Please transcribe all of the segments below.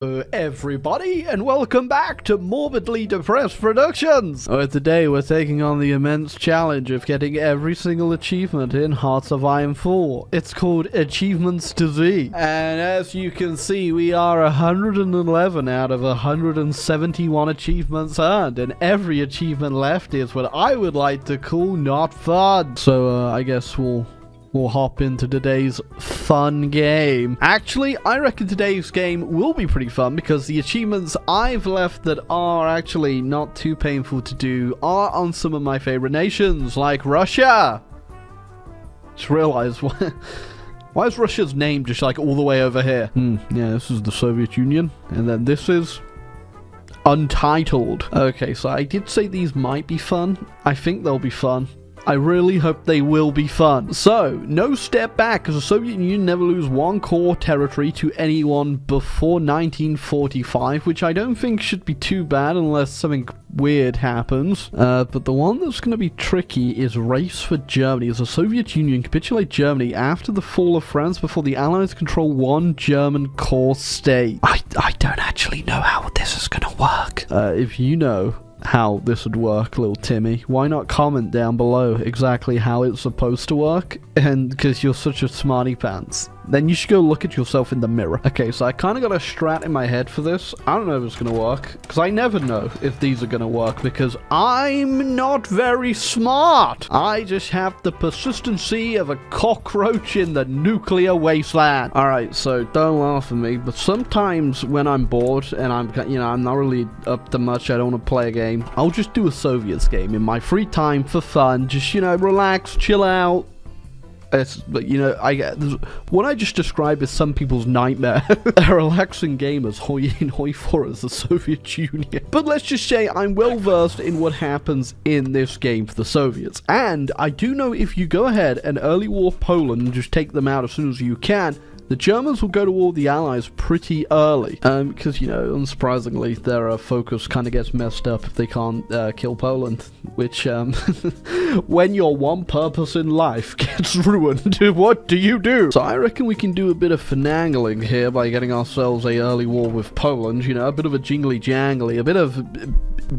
Everybody, and welcome back to Morbidly Depressed Productions! Today we're taking on the immense challenge of getting every single achievement in Hearts of Iron 4. It's called Achievements to Z. And as you can see, we are 111 out of 171 achievements earned, and every achievement left is what I would like to call not fun. So I guess we'll hop into today's fun game. Actually, I reckon today's game will be pretty fun because the achievements I've left that are actually not too painful to do are on some of my favorite nations, like Russia. Just realized, why is Russia's name just like all the way over here? Yeah, this is the Soviet Union, and then this is Untitled. Okay, so I did say these might be fun. I think they'll be fun. I really hope they will be fun. So, no step back, because the Soviet Union never lose one core territory to anyone before 1945, which I don't think should be too bad unless something weird happens. But the one that's going to be tricky is Race for Germany, as the Soviet Union capitulate Germany after the fall of France before the Allies control one German core state. I don't actually know how this is going to work. If you know how this would work, little Timmy, why not comment down below exactly how it's supposed to work? And because you're such a smarty pants, then you should go look at yourself in the mirror. Okay, so I kind of got a strat in my head for this. I don't know if it's gonna work, because I never know if these are gonna work, because I'm not very smart. I just have the persistency of a cockroach in the nuclear wasteland. Alright, so don't laugh at me, but sometimes when I'm bored and I'm not really up to much, I don't want to play a game, I'll just do a Soviets game in my free time for fun. Just, relax, chill out. What I just described is some people's nightmare. A relaxing game as hoi in hoi for as the Soviet Union. But let's just say I'm well versed in what happens in this game for the Soviets. And I do know if you go ahead and early war Poland and just take them out as soon as you can, the Germans will go to war with the Allies pretty early, because, unsurprisingly, their focus kind of gets messed up if they can't kill Poland, which, when your one purpose in life gets ruined, what do you do? So I reckon we can do a bit of finagling here by getting ourselves a early war with Poland, a bit of a jingly-jangly, a bit of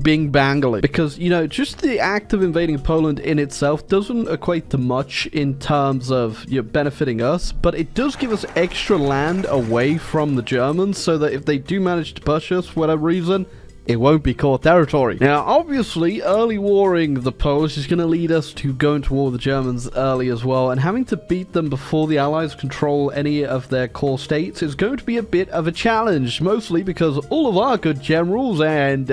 bing-bangly, because, just the act of invading Poland in itself doesn't equate to much in terms of benefiting us, but it does give us extra land away from the Germans, so that if they do manage to push us for whatever reason, it won't be core territory. Now, obviously, early warring the Polish is going to lead us to going to war with the Germans early as well, and having to beat them before the Allies control any of their core states is going to be a bit of a challenge, mostly because all of our good generals and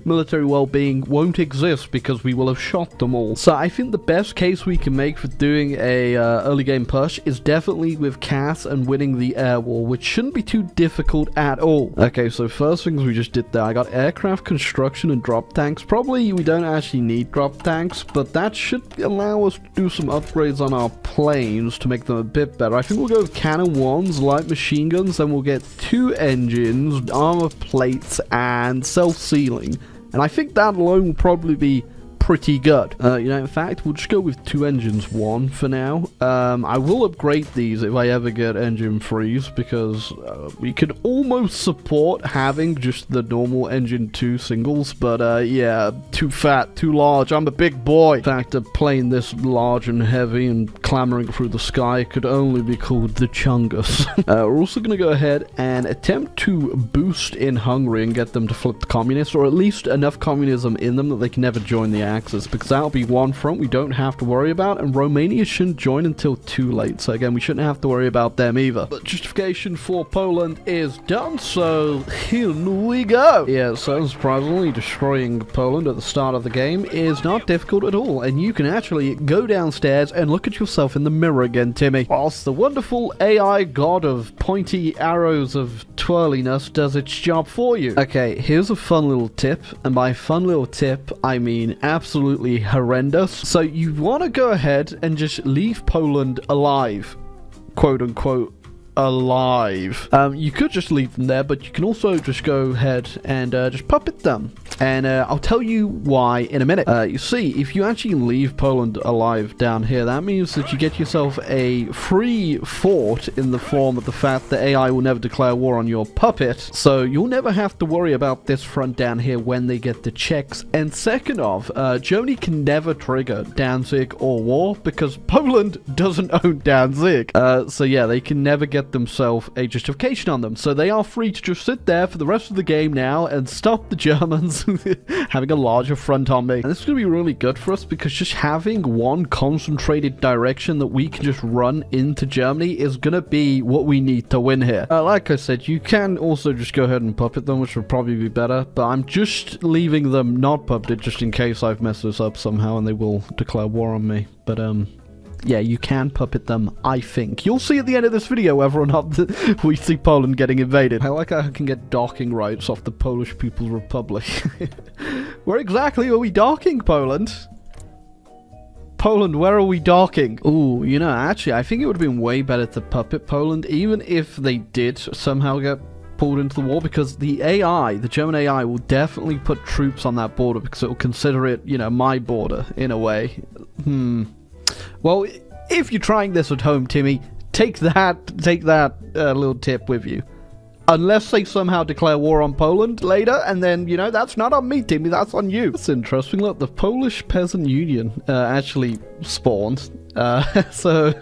military well-being won't exist because we will have shot them all. So I think the best case we can make for doing a early game push is definitely with Cass and winning the air war, which shouldn't be too difficult at all. Okay, so first things we just did there, I got aircraft construction and drop tanks. Probably we don't actually need drop tanks, but that should allow us to do some upgrades on our planes to make them a bit better. I think we'll go with cannon 1s, light machine guns, then we'll get 2 engines, armor plates, and self-sealing. And I think that alone will probably be pretty good. In fact, we'll just go with 2 engines 1 for now. I will upgrade these if I ever get engine freeze, because we could almost support having just the normal engine 2 singles, but yeah, too fat, too large. I'm a big boy. In fact, a plane this large and heavy and clambering through the sky could only be called the Chungus. We're also going to go ahead and attempt to boost in Hungary and get them to flip the communists, or at least enough communism in them that they can never join the Axis, because that'll be one front we don't have to worry about, and Romania shouldn't join until too late, so again, we shouldn't have to worry about them either. But justification for Poland is done, so here we go. Yeah, so unsurprisingly, destroying Poland at the start of the game is not difficult at all, and you can actually go downstairs and look at yourself in the mirror again, Timmy, whilst the wonderful AI god of pointy arrows of twirliness does its job for you. Okay, here's a fun little tip, and by fun little tip, I mean absolutely horrendous. So you want to go ahead and just leave Poland alive, quote unquote, alive. You could just leave them there, but you can also just go ahead and just puppet them. And I'll tell you why in a minute. You see, if you actually leave Poland alive down here, that means that you get yourself a free fort in the form of the fact that AI will never declare war on your puppet. So you'll never have to worry about this front down here when they get the checks. And second off, Germany can never trigger Danzig or war because Poland doesn't own Danzig. So yeah, they can never get themselves a justification on them. So they are free to just sit there for the rest of the game now and stop the Germans having a larger front on me. And this is going to be really good for us because just having one concentrated direction that we can just run into Germany is going to be what we need to win here. Like I said, you can also just go ahead and puppet them, which would probably be better, but I'm just leaving them not puppeted just in case I've messed this up somehow and they will declare war on me. But yeah, you can puppet them, I think. You'll see at the end of this video whether or not we see Poland getting invaded. I like how I can get docking rights off the Polish People's Republic. Where exactly are we docking, Poland? Poland, where are we docking? Ooh, you know, actually, I think it would have been way better to puppet Poland, even if they did somehow get pulled into the war, because the AI, the German AI, will definitely put troops on that border because it will consider it, you know, my border, in a way. Well, if you're trying this at home, Timmy, take that little tip with you. Unless they somehow declare war on Poland later, and then, you know, that's not on me, Timmy, that's on you. That's interesting. Look, the Polish Peasant Union actually spawned. So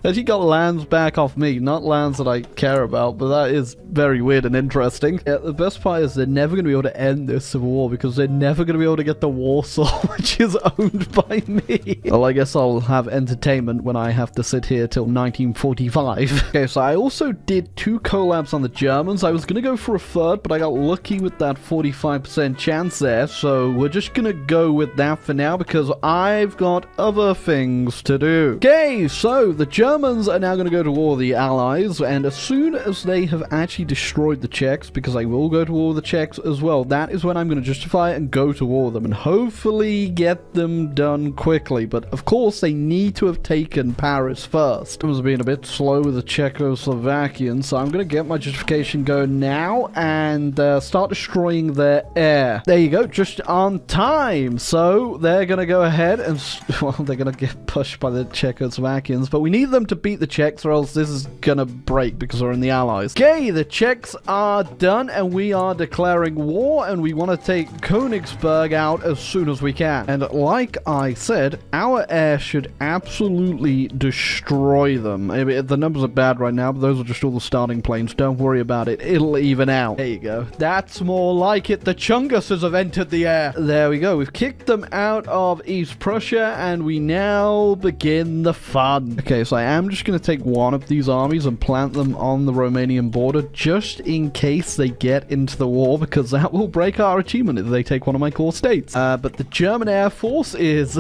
actually got lands back off me, not lands that I care about, but that is very weird and interesting. Yeah, the best part is they're never going to be able to end this civil war because they're never going to be able to get the Warsaw, which is owned by me. Well, I guess I'll have entertainment when I have to sit here till 1945. Okay, so I also did 2 collabs on the Germans. I was going to go for a third, but I got lucky with that 45% chance there, so we're just going to go with that for now because I've got other things to do. Okay, so the Germans are now going to go to war with the Allies, and as soon as they have actually destroyed the Czechs, because I will go to war with the Czechs as well, that is when I'm going to justify it and go to war with them and hopefully get them done quickly. But of course, they need to have taken Paris first. I was being a bit slow with the Czechoslovakians, so I'm going to get my justification going now and start destroying their air. There you go, just on time. So they're going to go ahead and, well, they're going to get pushed by the Czechoslovakians, but we need them to beat the Czechs or else this is gonna break because we're in the Allies. Okay, the Czechs are done and we are declaring war and we want to take Königsberg out as soon as we can. And like I said, our air should absolutely destroy them. I mean, the numbers are bad right now, but those are just all the starting planes. Don't worry about it. It'll even out. There you go. That's more like it. The Chunguses have entered the air. There we go. We've kicked them out of East Prussia and we now begin the fun. Okay, so I am just going to take one of these armies and plant them on the Romanian border just in case they get into the war, because that will break our achievement if they take one of my core states. But the German Air Force is...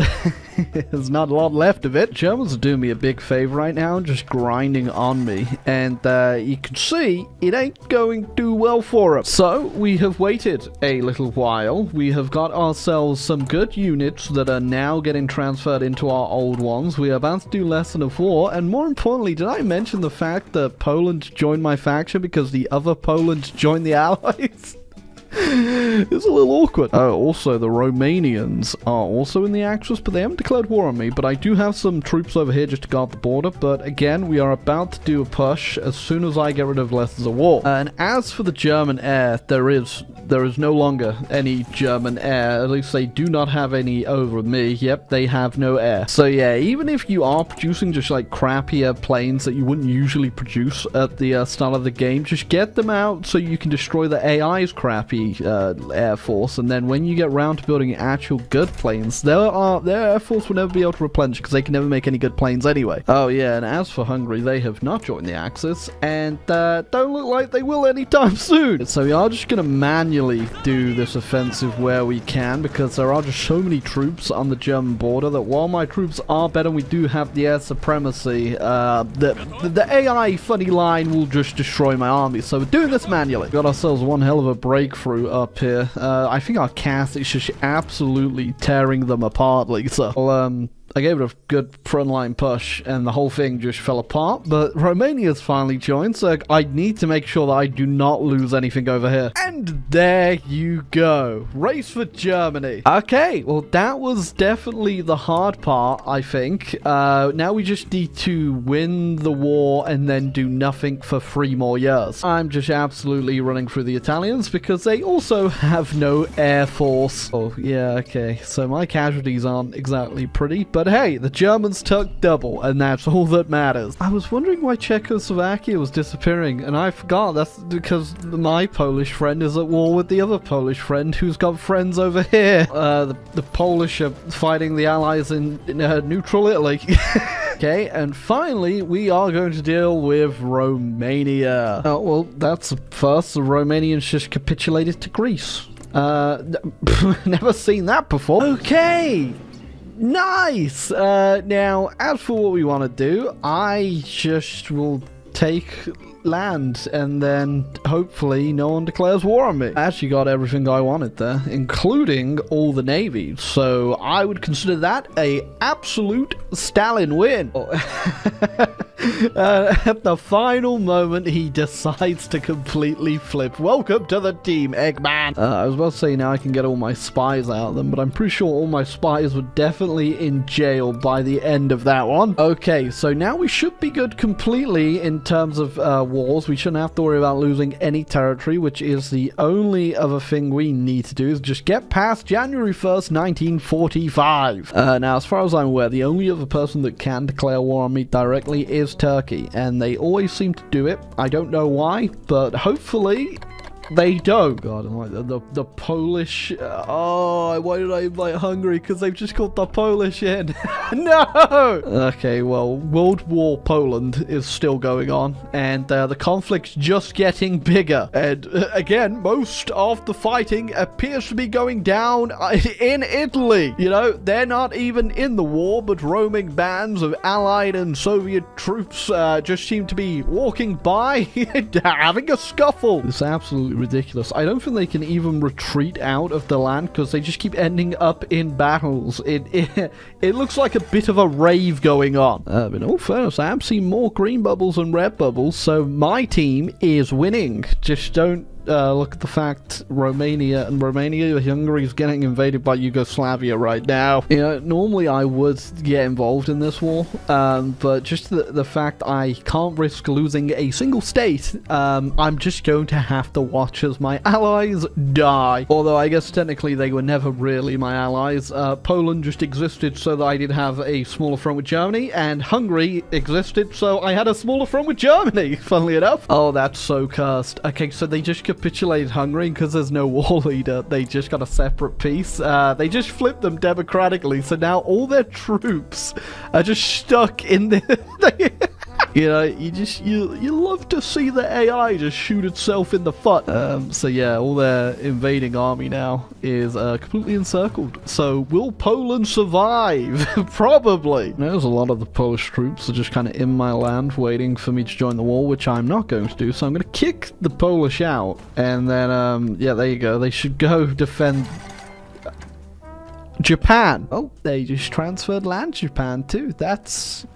there's not a lot left of it. Germans are doing me a big favor right now, just grinding on me. And you can see it ain't going too well for them. So we have waited a little while. We have got ourselves some good units that are now getting transferred into our old ones. We are about to do Lesson of War. And more importantly, did I mention the fact that Poland joined my faction because the other Poland joined the Allies? It's a little awkward. Oh, also, the Romanians are also in the Axis, but they haven't declared war on me. But I do have some troops over here just to guard the border. But again, we are about to do a push as soon as I get rid of Lessons of War. And as for the German air, there is no longer any German air. At least they do not have any over me. Yep, they have no air. So yeah, even if you are producing just like crappier planes that you wouldn't usually produce at the start of the game, just get them out so you can destroy the AI's crappy air force, and then when you get round to building actual good planes, their air force will never be able to replenish because they can never make any good planes anyway. Oh yeah, and as for Hungary, they have not joined the Axis and don't look like they will anytime soon. So we are just going to manually do this offensive where we can, because there are just so many troops on the German border that while my troops are better, we do have the air supremacy, the AI funny line will just destroy my army. So we're doing this manually. Got ourselves one hell of a breakthrough up here. I think our cast is just absolutely tearing them apart, Lisa. I'll I gave it a good frontline push, and the whole thing just fell apart. But Romania's finally joined, so I need to make sure that I do not lose anything over here. And there you go. Race for Germany. Okay, well, that was definitely the hard part, I think. Now we just need to win the war and then do nothing for 3 more years. I'm just absolutely running through the Italians because they also have no air force. Oh, yeah, okay. So my casualties aren't exactly pretty, but hey, the Germans took double, and that's all that matters. I was wondering why Czechoslovakia was disappearing, and I forgot that's because my Polish friend is at war with the other Polish friend who's got friends over here. The Polish are fighting the Allies in neutral Italy. Okay, and finally, we are going to deal with Romania. Oh, well, that's first. The Romanians just capitulated to Greece. Never seen that before. Okay. Nice! Now, as for what we want to do, I just will take land, and then hopefully no one declares war on me. I actually got everything I wanted there, including all the navies, so I would consider that a absolute Stalin win. At the final moment, he decides to completely flip. Welcome to the team, Eggman. I was about to say now I can get all my spies out of them, but I'm pretty sure all my spies were definitely in jail by the end of that one. Okay, so now we should be good completely in terms of wars. We shouldn't have to worry about losing any territory, which is the only other thing we need to do is just get past January 1st, 1945. Now, as far as I'm aware, the only other person that can declare war on me directly is Turkey, and they always seem to do it. I don't know why, but hopefully they don't. God, I'm like the Polish. Oh, why did I invite Hungary? Because they've just got the Polish in. No. Okay, well, World War Poland is still going on, and the conflict's just getting bigger. And again, most of the fighting appears to be going down in Italy. You know, they're not even in the war, but roaming bands of Allied and Soviet troops just seem to be walking by, having a scuffle. It's absolutely ridiculous. I don't think they can even retreat out of the land because they just keep ending up in battles. It looks like a bit of a rave going on. But in all fairness, I am seeing more green bubbles than red bubbles, so my team is winning. Just don't look at the fact Hungary is getting invaded by Yugoslavia right now. You know, normally I would get involved in this war, but just the fact I can't risk losing a single state, I'm just going to have to watch as my allies die. Although I guess technically they were never really my allies. Poland just existed so that I did have a smaller front with Germany, and Hungary existed so I had a smaller front with Germany, funnily enough. Oh, that's so cursed. Okay, so they just capitulated Hungary because there's no war leader. They just got a separate peace. They just flipped them democratically, so now all their troops are just stuck in the... You know, you love to see the AI just shoot itself in the foot. So yeah, all their invading army now is completely encircled. So will Poland survive? Probably. There's a lot of the Polish troops are just kind of in my land waiting for me to join the war, which I'm not going to do. So I'm going to kick the Polish out, and then yeah, there you go. They should go defend Japan. Oh, they just transferred land to Japan too. That's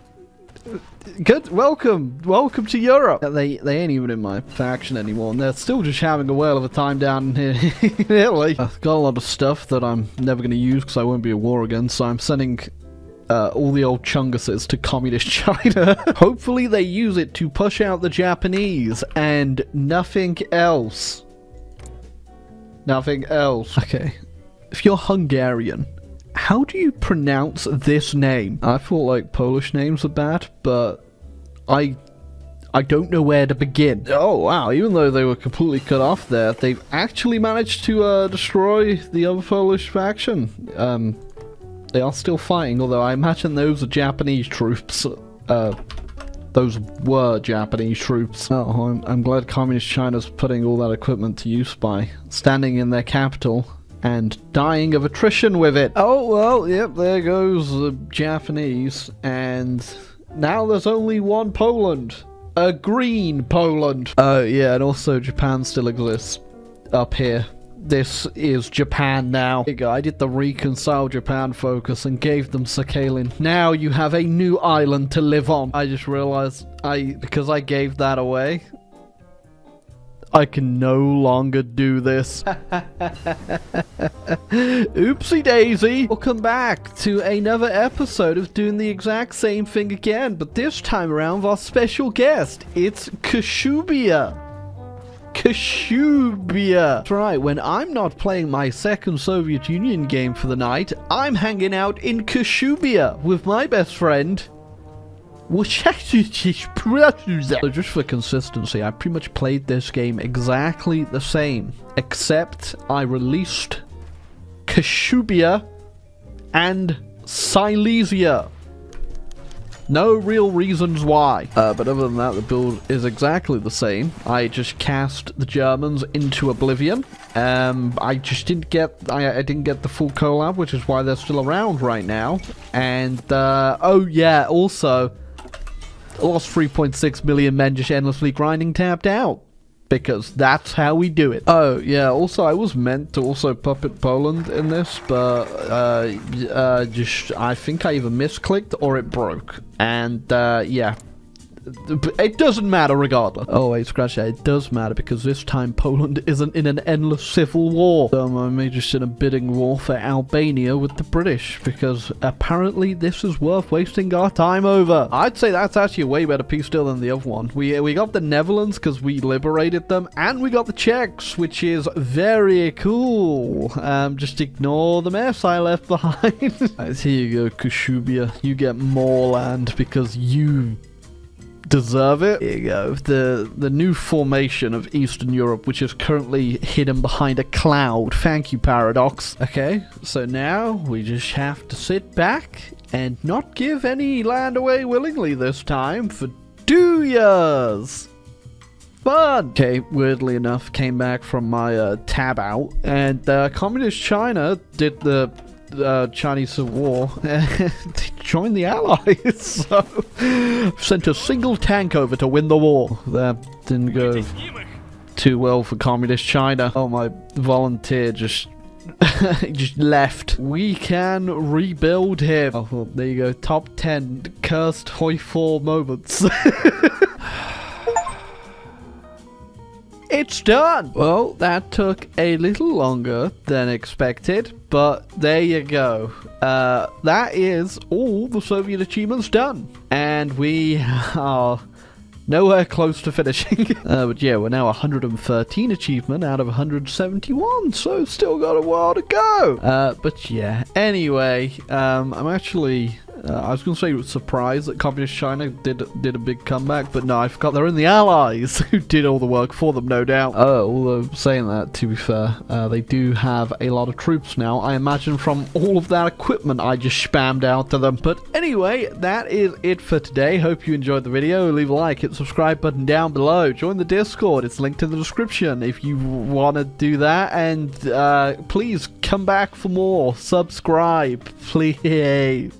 good. Welcome to Europe. They ain't even in my faction anymore, and they're still just having a whale of a time down here in Italy. I've got a lot of stuff that I'm never going to use because I won't be at war again, so I'm sending all the old chunguses to communist China. Hopefully they use it to push out the Japanese and nothing else. Nothing else. Okay, if you're Hungarian, how do you pronounce this name? I thought like Polish names are bad, but I don't know where to begin. Oh wow, even though they were completely cut off there, they've actually managed to destroy the other Polish faction. They are still fighting, although I imagine those are Japanese troops. Those were Japanese troops. Oh, I'm glad Communist China's putting all that equipment to use by standing in their capital and dying of attrition with it. Oh, well, yep, there goes the Japanese, and now there's only one Poland. A green Poland. Oh, yeah, and also Japan still exists up here, this is Japan now. There you go. I did the reconcile Japan focus and gave them Sakhalin. Now you have a new island to live on. I just realized because I gave that away, I can no longer do this. Oopsie daisy. Welcome back to another episode of doing the exact same thing again, but this time around with our special guest. It's Kashubia. That's right, when I'm not playing my second Soviet Union game for the night, I'm hanging out in Kashubia with my best friend. So just for consistency, I pretty much played this game exactly the same, except I released Kashubia and Silesia. No real reasons why. But other than that, the build is exactly the same. I just cast the Germans into oblivion. I just didn't get I didn't get the full collab, which is why they're still around right now. And oh yeah, also I lost 3.6 million men just endlessly grinding tapped out. Because that's how we do it. Oh, yeah, also, I was meant to also puppet Poland in this, but, I think I either misclicked or it broke. And, yeah. It doesn't matter regardless. Oh, wait, scratch that. It does matter because this time Poland isn't in an endless civil war. So I'm just in a bidding war for Albania with the British because apparently this is worth wasting our time over. I'd say that's actually a way better peace deal than the other one. We got the Netherlands because we liberated them, and we got the Czechs, which is very cool. Just ignore the mess I left behind. Right, here you go, Kashubia. You get more land because you deserve it. Here you go. The new formation of Eastern Europe, which is currently hidden behind a cloud. Thank you, Paradox. Okay, so now we just have to sit back and not give any land away willingly this time for 2 years. Fun! Okay, weirdly enough, came back from my tab out, and Communist China did the Chinese Civil War and joined the Allies, so sent a single tank over to win the war. That didn't go too well for Communist China. Oh, my volunteer just just left. We can rebuild him. Oh, well, there you go. Top 10 cursed Hoi 4 moments. It's done! Well, that took a little longer than expected, but there you go. That is all the Soviet achievements done. And we are nowhere close to finishing. But yeah, we're now 113 achievement out of 171, so still got a while to go. But yeah, anyway, I'm actually... I was going to say surprised that Communist China did a big comeback, but no, I forgot they're in the Allies who did all the work for them, no doubt. Although saying that, to be fair, they do have a lot of troops now, I imagine, from all of that equipment I just spammed out to them. But anyway, that is it for today. Hope you enjoyed the video. Leave a like, hit the subscribe button down below. Join the Discord. It's linked in the description if you want to do that. And please come back for more. Subscribe, please.